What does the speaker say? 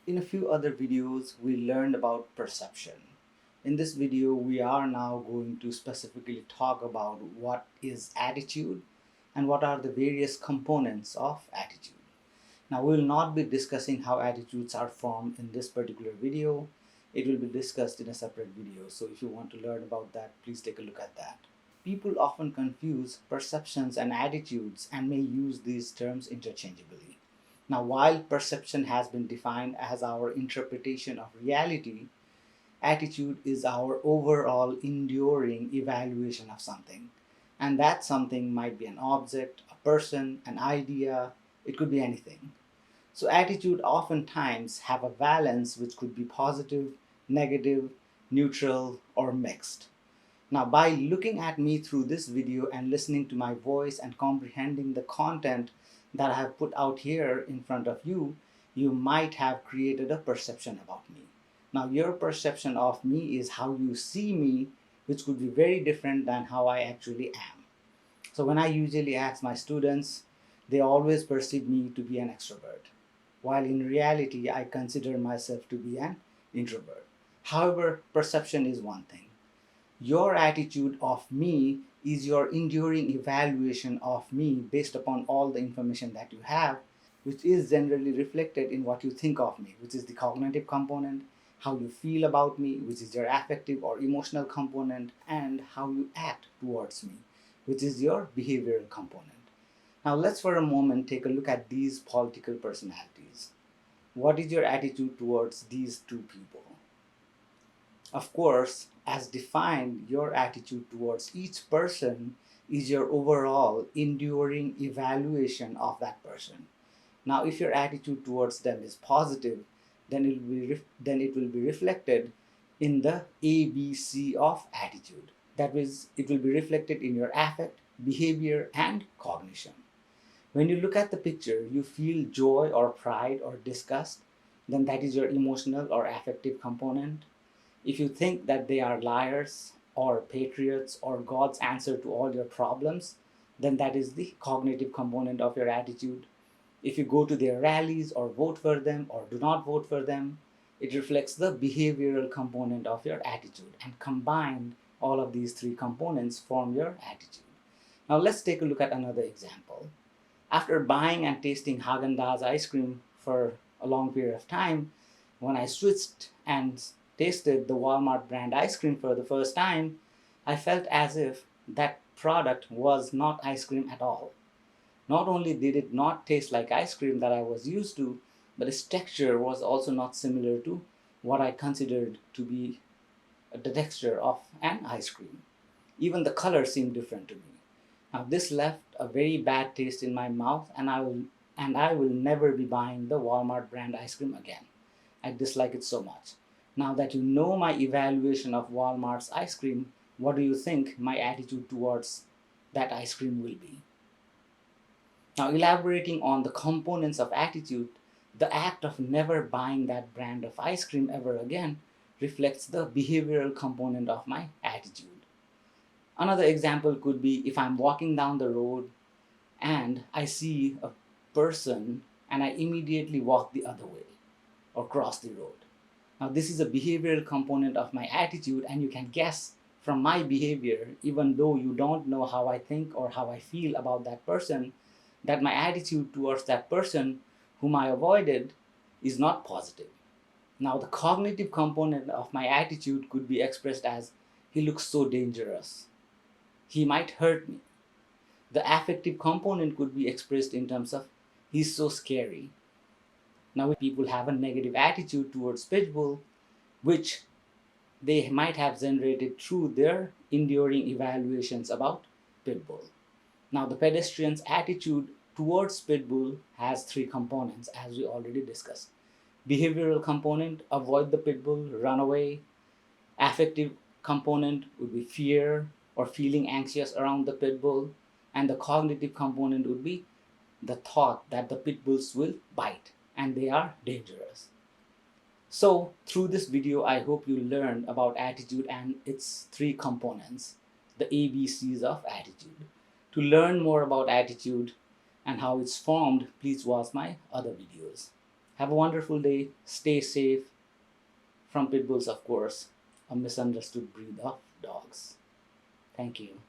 In a few other videos, we learned about perception. In this video, we are now going to specifically talk about what is attitude and what are the various components of attitude. Now, we will not be discussing how attitudes are formed in this particular video. It will be discussed in a separate video. So if you want to learn about that, please take a look at that. People often confuse perceptions and attitudes and may use these terms interchangeably. Now, while perception has been defined as our interpretation of reality, attitude is our overall enduring evaluation of something. And that something might be an object, a person, an idea, it could be anything. So attitude oftentimes have a valence which could be positive, negative, neutral, or mixed. Now, by looking at me through this video and listening to my voice and comprehending the content that I have put out here in front of you, you might have created a perception about me. Now, your perception of me is how you see me, which could be very different than how I actually am. So, when I usually ask my students, they always perceive me to be an extrovert, while in reality, I consider myself to be an introvert. However, perception is one thing. Your attitude of me is your enduring evaluation of me based upon all the information that you have, which is generally reflected in what you think of me, which is the cognitive component, how you feel about me, which is your affective or emotional component, and how you act towards me, which is your behavioral component. Now, let's for a moment take a look at these political personalities. What is your attitude towards these two people? Of course, as defined, your attitude towards each person is your overall enduring evaluation of that person. Now, if your attitude towards them is positive, then it will be reflected in the ABC of attitude. That is, it will be reflected in your affect, behavior, and cognition. When you look at the picture, you feel joy or pride or disgust, then that is your emotional or affective component. If you think that they are liars or patriots or God's answer to all your problems, then that is the cognitive component of your attitude. If you go to their rallies or vote for them or do not vote for them, it reflects the behavioral component of your attitude. And combined, all of these three components form your attitude. Now let's take a look at another example. After buying and tasting Haagen-Dazs ice cream for a long period of time, when I switched and tasted the Walmart brand ice cream for the first time, I felt as if that product was not ice cream at all. Not only did it not taste like ice cream that I was used to, but its texture was also not similar to what I considered to be the texture of an ice cream. Even the color seemed different to me. Now this left a very bad taste in my mouth, and I will never be buying the Walmart brand ice cream again. I dislike it so much. Now that you know my evaluation of Walmart's ice cream, what do you think my attitude towards that ice cream will be? Now, elaborating on the components of attitude, the act of never buying that brand of ice cream ever again reflects the behavioral component of my attitude. Another example could be if I'm walking down the road and I see a person and I immediately walk the other way or cross the road. Now, this is a behavioral component of my attitude, and you can guess from my behavior, even though you don't know how I think or how I feel about that person, that my attitude towards that person whom I avoided is not positive. Now, the cognitive component of my attitude could be expressed as he looks so dangerous, he might hurt me. The affective component could be expressed in terms of he's so scary. Now, people have a negative attitude towards Pitbull, which they might have generated through their enduring evaluations about Pitbull. Now, the pedestrian's attitude towards Pitbull has three components, as we already discussed. Behavioral component, avoid the Pitbull, run away. Affective component would be fear or feeling anxious around the Pitbull. And the cognitive component would be the thought that the Pitbulls will bite and they are dangerous. So, through this video, I hope you learned about attitude and its three components, the ABCs of attitude. To learn more about attitude and how it's formed, please watch my other videos. Have a wonderful day. Stay safe from pit bulls, of course, a misunderstood breed of dogs. Thank you.